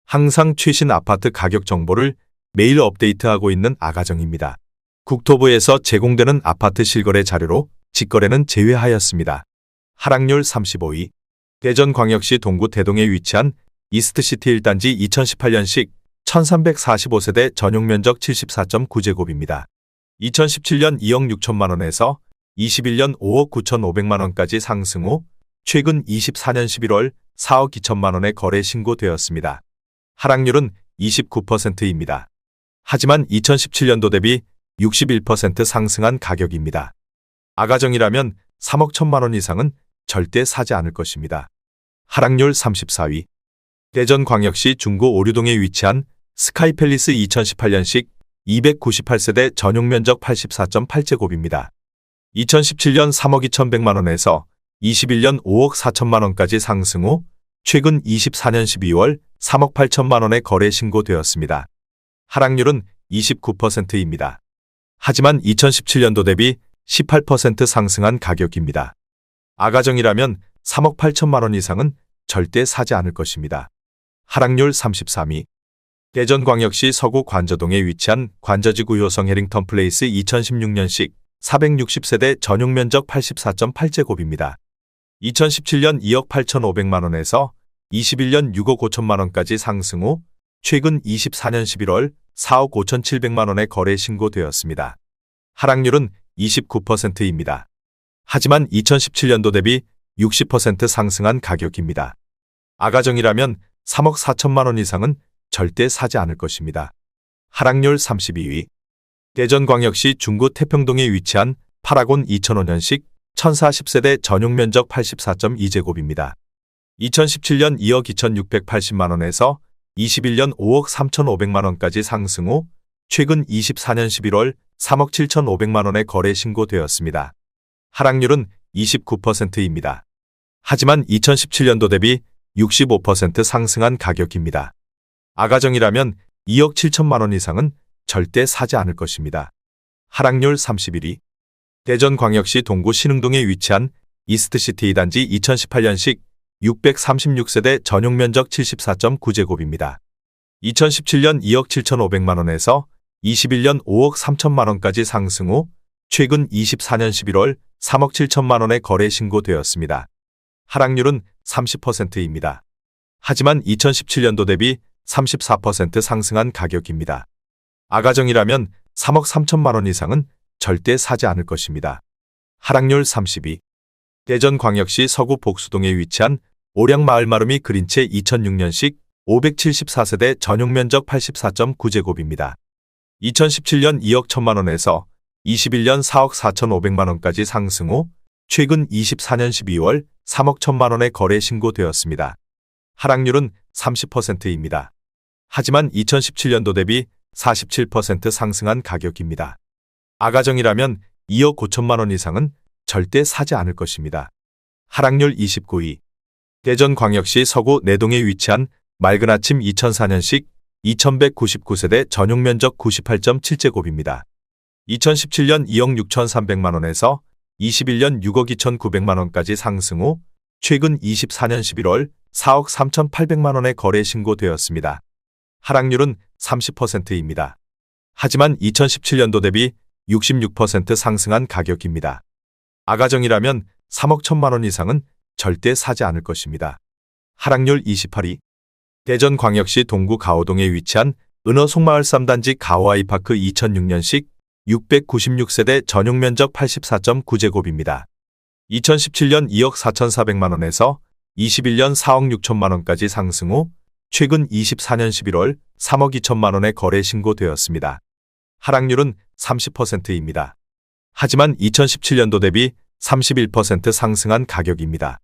항상 최신 아파트 가격 정보를 매일 업데이트하고 있는 아가정입니다. 국토부에서 제공되는 아파트 실거래 자료로 직거래는 제외하였습니다. 하락률 35위. 대전광역시 동구 대동에 위치한 이스트시티 1단지 2018년식 1345세대 전용면적 74.9제곱입니다. 2017년 2억 6천만 원에서 21년 5억 9천5백만 원까지 상승 후 최근 24년 11월 4억 2천만 원에 거래 신고되었습니다. 하락률은 29%입니다. 하지만 2017년도 대비 61% 상승한 가격입니다. 아가정이라면 3억 1천만 원 이상은 절대 사지 않을 것입니다. 하락률 34위. 대전광역시 중구 오류동에 위치한 스카이팰리스 2018년식 298세대 전용면적 84.8제곱입니다. 2017년 3억 2,100만 원에서 21년 5억 4천만 원까지 상승 후 최근 24년 12월 3억 8천만 원에 거래 신고되었습니다. 하락률은 29%입니다. 하지만 2017년도 대비 18% 상승한 가격입니다. 아가정이라면 3억 8천만 원 이상은 절대 사지 않을 것입니다. 하락률 33위. 대전광역시 서구 관저동에 위치한 관저지구 효성 해링턴 플레이스 2016년식 460세대 전용면적 84.8제곱입니다. 2017년 2억 8천5백만 원에서 21년 6억 5천만 원까지 상승 후 최근 24년 11월 4억 5천7백만 원에 거래 신고되었습니다. 하락률은 29%입니다. 하지만 2017년도 대비 60% 상승한 가격입니다. 아가정이라면 3억 4천만 원 이상은 절대 사지 않을 것입니다. 하락률 32위. 대전광역시 중구 태평동에 위치한 파라곤 2005년식 1040세대 전용면적 84.2제곱입니다. 2017년 2억 2,680만 원에서 21년 5억 3,500만 원까지 상승 후 최근 24년 11월 3억 7,500만 원에 거래 신고되었습니다. 하락률은 29%입니다. 하지만 2017년도 대비 65% 상승한 가격입니다. 아가정이라면 2억 7천만 원 이상은 절대 사지 않을 것입니다. 하락률 31위. 대전광역시 동구 신흥동에 위치한 이스트시티 2단지 2018년식 636세대 전용면적 74.9제곱입니다. 2017년 2억 7,500만 원에서 21년 5억 3천만 원까지 상승 후 최근 24년 11월 3억 7천만 원에 거래 신고되었습니다. 하락률은 30%입니다. 하지만 2017년도 대비 34% 상승한 가격입니다. 아가정이라면 3억 3천만 원 이상은 절대 사지 않을 것입니다. 하락률 32. 대전광역시 서구 복수동에 위치한 오량마을마름이 그린채 2006년식 574세대 전용면적 84.9제곱입니다. 2017년 2억 1천만 원에서 21년 4억 4천5백만 원까지 상승 후 최근 24년 12월 3억 1천만 원에 거래 신고되었습니다. 하락률은 30%입니다. 하지만 2017년도 대비 47% 상승한 가격입니다. 아가정이라면 2억 5천만 원 이상은 절대 사지 않을 것입니다. 하락률 29위. 대전광역시 서구 내동에 위치한 맑은 아침 2004년식 2199세대 전용면적 98.7제곱입니다. 2017년 2억 6천3백만 원에서 21년 6억 2천9백만 원까지 상승 후 최근 24년 11월 4억 3천8백만 원에 거래 신고되었습니다. 하락률은 30%입니다. 하지만 2017년도 대비 66% 상승한 가격입니다. 아가정이라면 3억 1천만 원 이상은 절대 사지 않을 것입니다. 하락률 28위. 대전광역시 동구 가오동에 위치한 은어 송마을 3단지 가오아이파크 2006년식 696세대 전용면적 84.9제곱입니다. 2017년 2억 4천4백만 원에서 21년 4억 6천만 원까지 상승 후 최근 24년 11월 3억 2천만 원에 거래 신고되었습니다. 하락률은 30%입니다. 하지만 2017년도 대비 31% 상승한 가격입니다.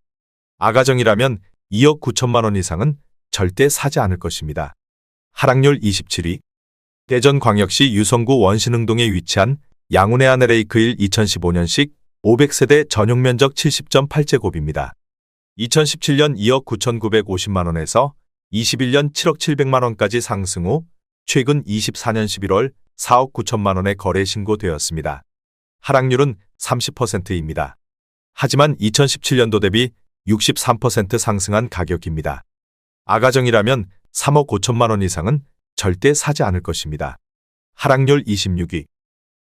아가정이라면 2억 9천만 원 이상은 절대 사지 않을 것입니다. 하락률 27위. 대전광역시 유성구 원신흥동에 위치한 양운의 아내레이크 1 2015년식 500세대 전용면적 70.8제곱입니다. 2017년 2억 9,950만 원에서 21년 7억 7백만 원까지 상승 후 최근 24년 11월 4억 9천만 원에 거래 신고되었습니다. 하락률은 30%입니다. 하지만 2017년도 대비 63% 상승한 가격입니다. 아가정이라면 3억 5천만 원 이상은 절대 사지 않을 것입니다. 하락률 26위.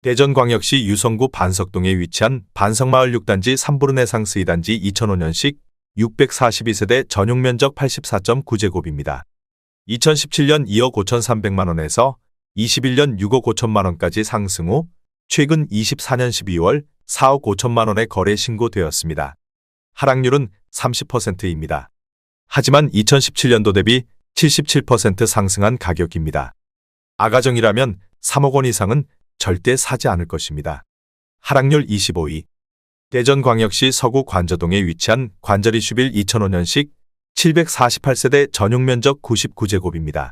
대전광역시 유성구 반석동에 위치한 반석마을 6단지 3부르네상스 2단지 2005년식 642세대 전용면적 84.9제곱입니다. 2017년 2억 5,300만 원에서 21년 6억 5천만 원까지 상승 후 최근 24년 12월 4억 5천만 원에 거래 신고되었습니다. 하락률은 30%입니다. 하지만 2017년도 대비 77% 상승한 가격입니다. 아가정이라면 3억 원 이상은 절대 사지 않을 것입니다. 하락률 25위. 대전광역시 서구 관저동에 위치한 관저리슈빌 2005년식 748세대 전용면적 99제곱입니다.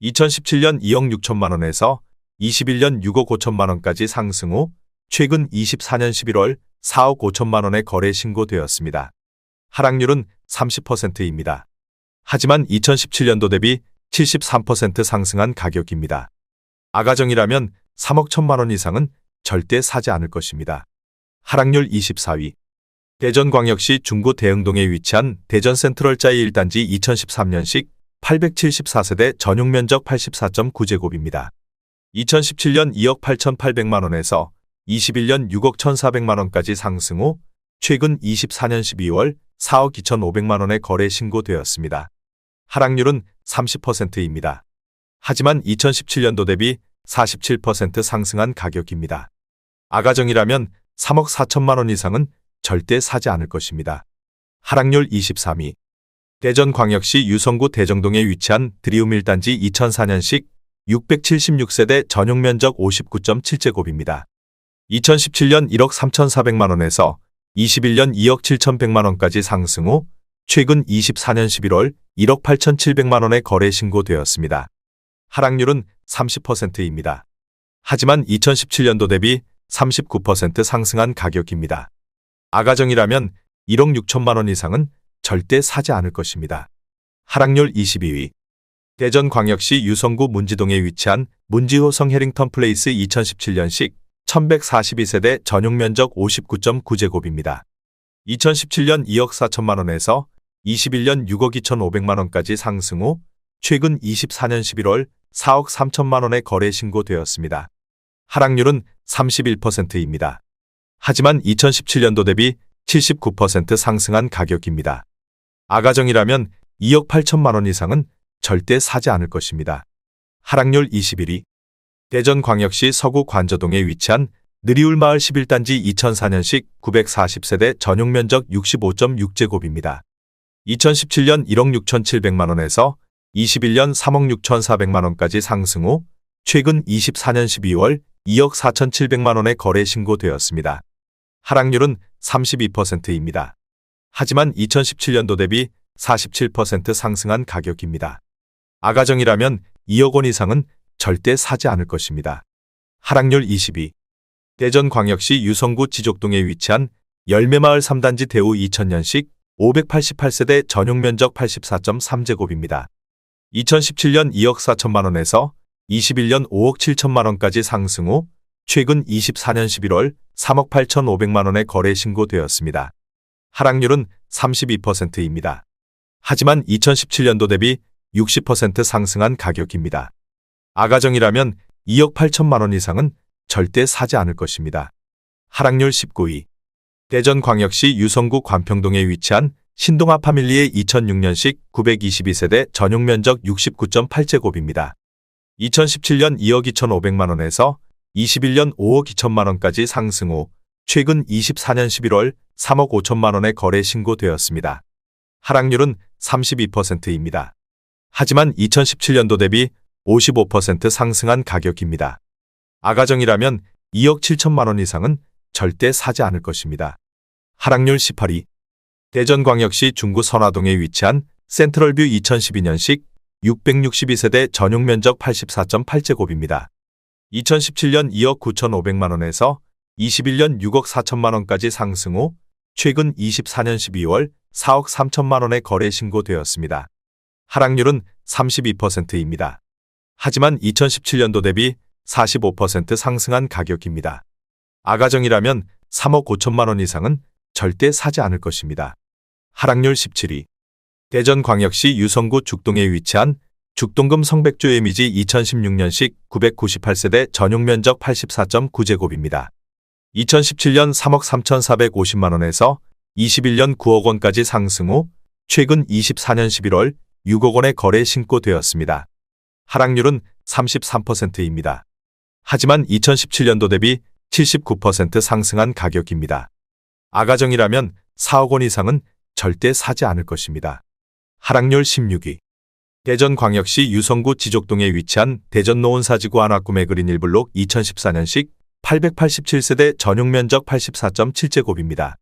2017년 2억 6천만 원에서 21년 6억 5천만 원까지 상승 후 최근 24년 11월 4억 5천만 원에 거래 신고되었습니다. 하락률은 30%입니다. 하지만 2017년도 대비 73% 상승한 가격입니다. 아가정이라면 3억 1천만 원 이상은 절대 사지 않을 것입니다. 하락률 24위. 대전광역시 중구 대흥동에 위치한 대전센트럴짜이 1단지 2013년식 874세대 전용면적 84.9제곱입니다. 2017년 2억 8,800만 원에서 21년 6억 1,400만 원까지 상승 후 최근 24년 12월 4억 2,500만 원에 거래 신고되었습니다. 하락률은 30%입니다. 하지만 2017년도 대비 47% 상승한 가격입니다. 아가정이라면 3억 4천만 원 이상은 절대 사지 않을 것입니다. 하락률 23위. 대전광역시 유성구 대정동에 위치한 드리움 1단지 2004년식 676세대 전용면적 59.7제곱입니다. 2017년 1억 3,400만 원에서 21년 2억 7,100만 원까지 상승 후 최근 24년 11월 1억 8,700만 원에 거래 신고되었습니다. 하락률은 30%입니다. 하지만 2017년도 대비 39% 상승한 가격입니다. 아가정이라면 1억 6천만 원 이상은 절대 사지 않을 것입니다. 하락률 22위. 대전광역시 유성구 문지동에 위치한 문지호성 해링턴 플레이스 2017년식 1142세대 전용면적 59.9제곱입니다. 2017년 2억 4천만 원에서 21년 6억 2,500만 원까지 상승 후 최근 24년 11월 4억 3천만 원에 거래 신고되었습니다. 하락률은 31%입니다. 하지만 2017년도 대비 79% 상승한 가격입니다. 아가정이라면 2억 8천만 원 이상은 절대 사지 않을 것입니다. 하락률 21위. 대전광역시 서구 관저동에 위치한 느리울마을 11단지 2004년식 940세대 전용면적 65.6제곱입니다. 2017년 1억 6,700만 원에서 21년 3억 6,400만 원까지 상승 후 최근 24년 12월 2억 4,700만 원에 거래 신고되었습니다. 하락률은 32%입니다. 하지만 2017년도 대비 47% 상승한 가격입니다. 아가정이라면 2억 원 이상은 절대 사지 않을 것입니다. 하락률 22. 대전광역시 유성구 지족동에 위치한 열매마을 3단지 대우 2000년식 588세대 전용면적 84.3제곱입니다. 2017년 2억 4천만 원에서 21년 5억 7천만 원까지 상승 후 최근 24년 11월 3억 8,500만 원에 거래 신고되었습니다. 하락률은 32%입니다. 하지만 2017년도 대비 60% 상승한 가격입니다. 아가정이라면 2억 8천만 원 이상은 절대 사지 않을 것입니다. 하락률 19위. 대전광역시 유성구 관평동에 위치한 신동아 파밀리의 2006년식 922세대 전용면적 69.8제곱입니다. 2017년 2억 2,500만 원에서 21년 5억 2천만 원까지 상승 후 최근 24년 11월 3억 5천만 원에 거래 신고되었습니다. 하락률은 32%입니다. 하지만 2017년도 대비 55% 상승한 가격입니다. 아가정이라면 2억 7천만 원 이상은 절대 사지 않을 것입니다. 하락률 18위. 대전광역시 중구 선화동에 위치한 센트럴뷰 2012년식 662세대 전용면적 84.8제곱입니다. 2017년 2억 9,500만 원에서 21년 6억 4천만 원까지 상승 후 최근 24년 12월 4억 3천만 원에 거래 신고되었습니다. 하락률은 32%입니다. 하지만 2017년도 대비 45% 상승한 가격입니다. 아가정이라면 3억 5천만 원 이상은 절대 사지 않을 것입니다. 하락률 17위. 대전광역시 유성구 죽동에 위치한 죽동금 성백조 예미지 2016년식 998세대 전용 면적 84.9제곱입니다. 2017년 3억 3,450만원에서 21년 9억 원까지 상승 후 최근 24년 11월 6억 원의 거래 신고되었습니다. 하락률은 33%입니다. 하지만 2017년도 대비 79% 상승한 가격입니다. 아가정이라면 4억 원 이상은 절대 사지 않을 것입니다. 하락률 16위. 대전광역시 유성구 지족동에 위치한 대전노원사지구 한화구매 그린 1블록 2014년식 887세대 전용 면적 84.7제곱입니다.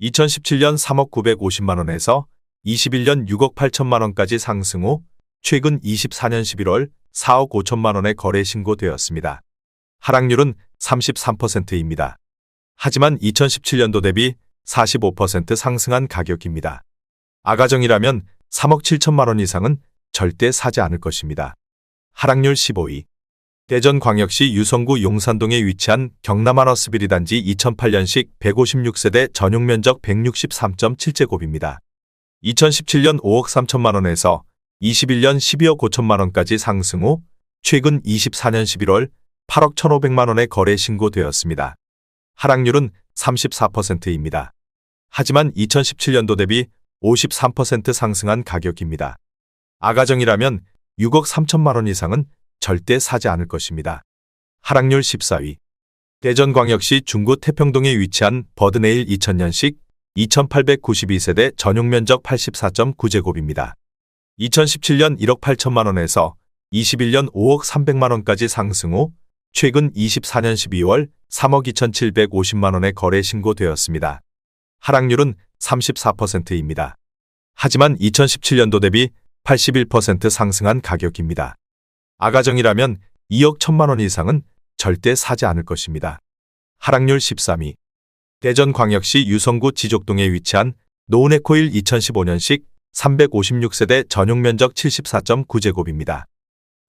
2017년 3억 950만원에서 21년 6억 8천만원까지 상승 후 최근 24년 11월 4억 5천만원에 거래 신고되었습니다. 하락률은 33%입니다. 하지만 2017년도 대비 45% 상승한 가격입니다. 아가정이라면 3억 7천만원 이상은 절대 사지 않을 것입니다. 하락률 15위. 대전광역시 유성구 용산동에 위치한 경남한워스비리 단지 2008년식 156세대 전용 면적 163.7제곱입니다. 2017년 5억 3천만원에서 21년 12억 5천만원까지 상승 후 최근 24년 11월 8억 1,500만원에 거래 신고되었습니다. 하락률은 34%입니다. 하지만 2017년도 대비 53% 상승한 가격입니다. 아가정이라면 6억 3천만원 이상은 절대 사지 않을 것입니다. 하락률 14위. 대전광역시 중구 태평동에 위치한 버드네일 2000년식 2892세대 전용 면적 84.9제곱입니다. 2017년 1억 8천만원에서 21년 5억 300만원까지 상승 후 최근 24년 12월 3억 2,750만원에 거래 신고되었습니다. 하락률은 34%입니다. 하지만 2017년도 대비 81% 상승한 가격입니다. 아가정이라면 2억 1천만원 이상은 절대 사지 않을 것입니다. 하락률 13위. 대전광역시 유성구 지족동에 위치한 노은에코일 2015년식 356세대 전용 면적 74.9제곱입니다.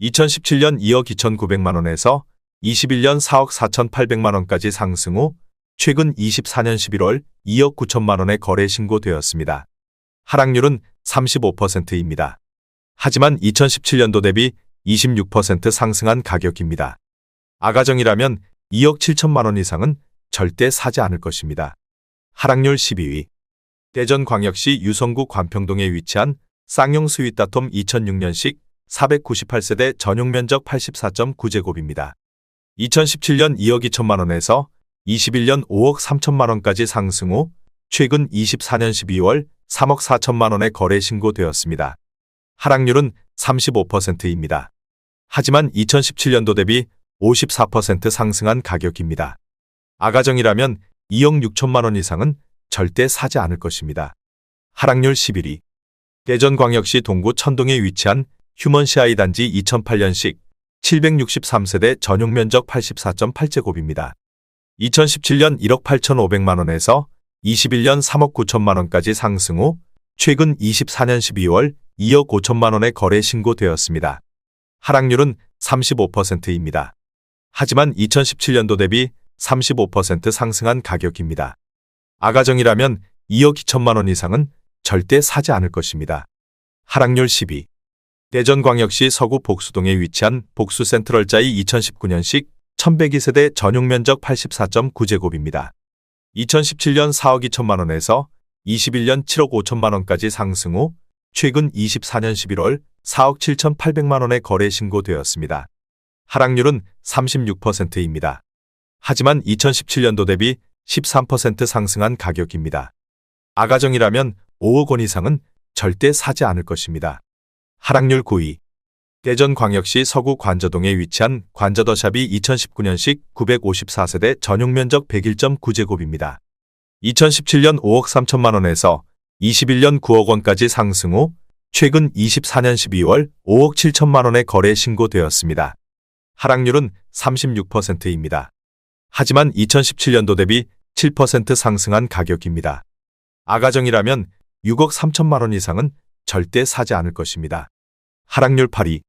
2017년 2억 2,900만원에서 21년 4억 4,800만원까지 상승 후 최근 24년 11월 2억 9천만원에 거래 신고되었습니다. 하락률은 35%입니다. 하지만 2017년도 대비 26% 상승한 가격입니다. 아가정이라면 2억 7천만원 이상은 절대 사지 않을 것입니다. 하락률 12위. 대전광역시 유성구 관평동에 위치한 쌍용 스윗다톰 2006년식 498세대 전용 면적 84.9제곱입니다. 2017년 2억 2천만원에서 21년 5억 3천만원까지 상승 후 최근 24년 12월 3억 4천만원에 거래 신고되었습니다. 하락률은 35%입니다. 하지만 2017년도 대비 54% 상승한 가격입니다. 아가정이라면 2억 6천만원 이상은 절대 사지 않을 것입니다. 하락률 11위. 대전광역시 동구 천동에 위치한 휴먼시아이 단지 2008년식 763세대 전용 면적 84.8제곱입니다. 2017년 1억 8,500만원에서 21년 3억 9천만원까지 상승 후 최근 24년 12월 2억 5천만원에 거래 신고되었습니다. 하락률은 35%입니다. 하지만 2017년도 대비 35% 상승한 가격입니다. 아가정이라면 2억 2천만원 이상은 절대 사지 않을 것입니다. 하락률 10위. 대전광역시 서구 복수동에 위치한 복수센트럴자이 2019년식 1102세대 전용 면적 84.9제곱입니다. 2017년 4억 2천만원에서 21년 7억 5천만원까지 상승 후 최근 24년 11월 4억 7,800만원에 거래 신고되었습니다. 하락률은 36%입니다. 하지만 2017년도 대비 13% 상승한 가격입니다. 아가정이라면 5억 원 이상은 절대 사지 않을 것입니다. 하락률 9위. 대전광역시 서구 관저동에 위치한 관저더샵이 2019년식 954세대 전용 면적 101.9제곱입니다. 2017년 5억 3천만원에서 21년 9억 원까지 상승 후 최근 24년 12월 5억 7천만원에 거래 신고되었습니다. 하락률은 36%입니다. 하지만 2017년도 대비 7% 상승한 가격입니다. 아가정이라면 6억 3천만원 이상은 절대 사지 않을 것입니다. 하락률 8위.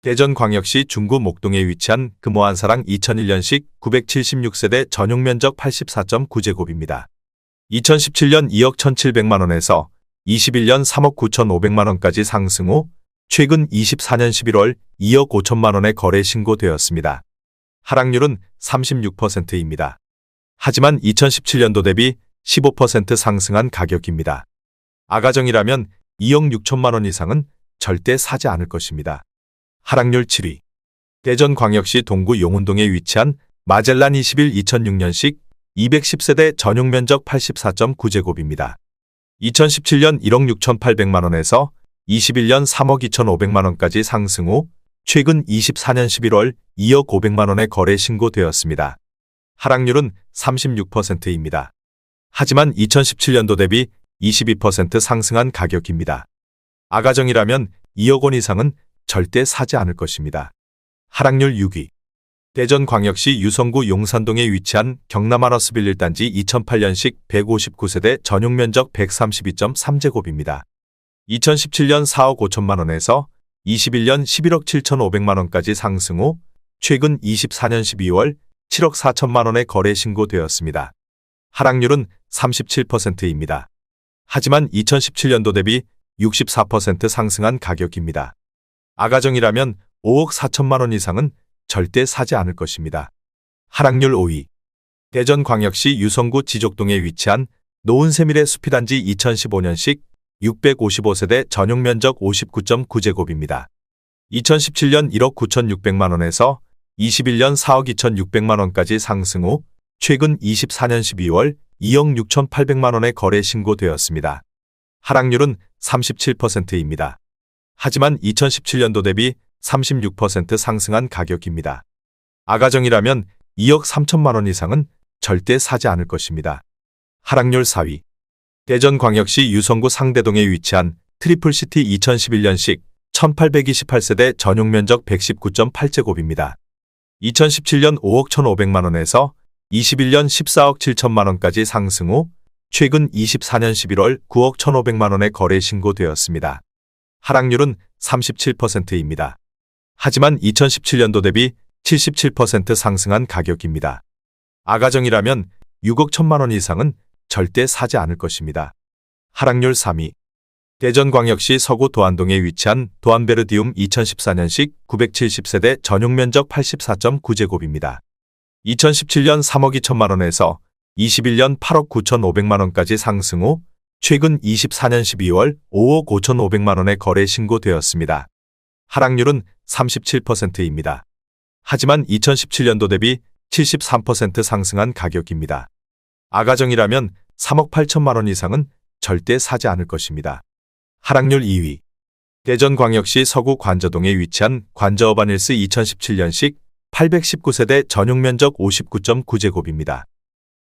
대전광역시 중구 목동에 위치한 금호한사랑 2001년식 976세대 전용 면적 84.9제곱입니다. 2017년 2억 1,700만원에서 21년 3억 9,500만원까지 상승 후 최근 24년 11월 2억 5천만 원의 거래 신고되었습니다. 하락률은 36%입니다. 하지만 2017년도 대비 15% 상승한 가격입니다. 아가정이라면 2억 6천만 원 이상은 절대 사지 않을 것입니다. 하락률 7위. 대전광역시 동구 용운동에 위치한 마젤란 21 2006년식 210세대 전용 면적 84.9제곱입니다. 2017년 1억 6,800만 원에서 21년 3억 2,500만 원까지 상승 후 최근 24년 11월 2억 500만 원에 거래 신고되었습니다. 하락률은 36%입니다. 하지만 2017년도 대비 22% 상승한 가격입니다. 아가정이라면 2억 원 이상은 절대 사지 않을 것입니다. 하락률 6위. 대전광역시 유성구 용산동에 위치한 경남아너스빌 1단지 2008년식 159세대 전용 면적 132.3제곱입니다. 2017년 4억 5천만 원에서 21년 11억 7,500만 원까지 상승 후 최근 24년 12월 7억 4천만 원에 거래 신고되었습니다. 하락률은 37%입니다. 하지만 2017년도 대비 64% 상승한 가격입니다. 아가정이라면 5억 4천만 원 이상은 절대 사지 않을 것입니다. 하락률 5위. 대전광역시 유성구 지족동에 위치한 노은세밀의 숲이단지 2015년식 655세대 전용 면적 59.9제곱입니다. 2017년 1억 9,600만 원에서 21년 4억 2,600만 원까지 상승 후 최근 24년 12월 2억 6,800만 원에 거래 신고되었습니다. 하락률은 37%입니다. 하지만 2017년도 대비 36% 상승한 가격입니다. 아가정이라면 2억 3천만 원 이상은 절대 사지 않을 것입니다. 하락률 4위. 대전광역시 유성구 상대동에 위치한 트리플시티 2011년식 1828세대 전용 면적 119.8제곱입니다. 2017년 5억 1,500만 원에서 21년 14억 7천만 원까지 상승 후 최근 24년 11월 9억 1,500만 원에 거래 신고되었습니다. 하락률은 37%입니다. 하지만 2017년도 대비 77% 상승한 가격입니다. 아가정이라면 6억 1천만 원 이상은 절대 사지 않을 것입니다. 하락률 3위. 대전광역시 서구 도안동에 위치한 도안베르디움 2014년식 970세대 전용 면적 84.9제곱입니다. 2017년 3억 2천만 원에서 21년 8억 9,500만 원까지 상승 후 최근 24년 12월 5억 5,500만 원에 거래 신고되었습니다. 하락률은 37%입니다. 하지만 2017년도 대비 73% 상승한 가격입니다. 아가정이라면 3억 8천만 원 이상은 절대 사지 않을 것입니다. 하락률 2위. 대전광역시 서구 관저동에 위치한 관저어바닐스 2017년식 819세대 전용 면적 59.9제곱입니다.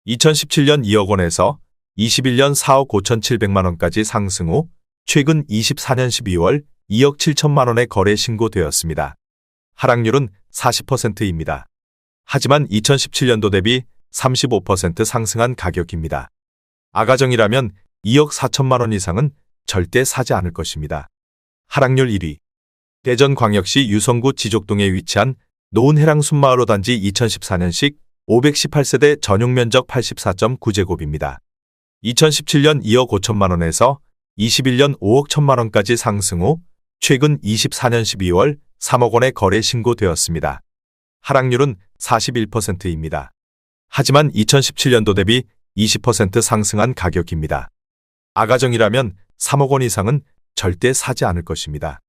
2017년 2억 원에서 21년 4억 5,700만 원까지 상승 후 최근 24년 12월 2억 7천만 원에 거래 신고되었습니다. 하락률은 40%입니다. 하지만 2017년도 대비 35% 상승한 가격입니다. 아가정이라면 2억 4천만 원 이상은 절대 사지 않을 것입니다. 하락률 1위. 대전광역시 유성구 지족동에 위치한 노은해랑 순마을 5단지 2014년식 518세대 전용 면적 84.9제곱입니다. 2017년 2억 5천만 원에서 21년 5억 1천만 원까지 상승 후 최근 24년 12월 3억 원에 거래 신고되었습니다. 하락률은 41%입니다. 하지만 2017년도 대비 20% 상승한 가격입니다. 아가정이라면 3억 원 이상은 절대 사지 않을 것입니다.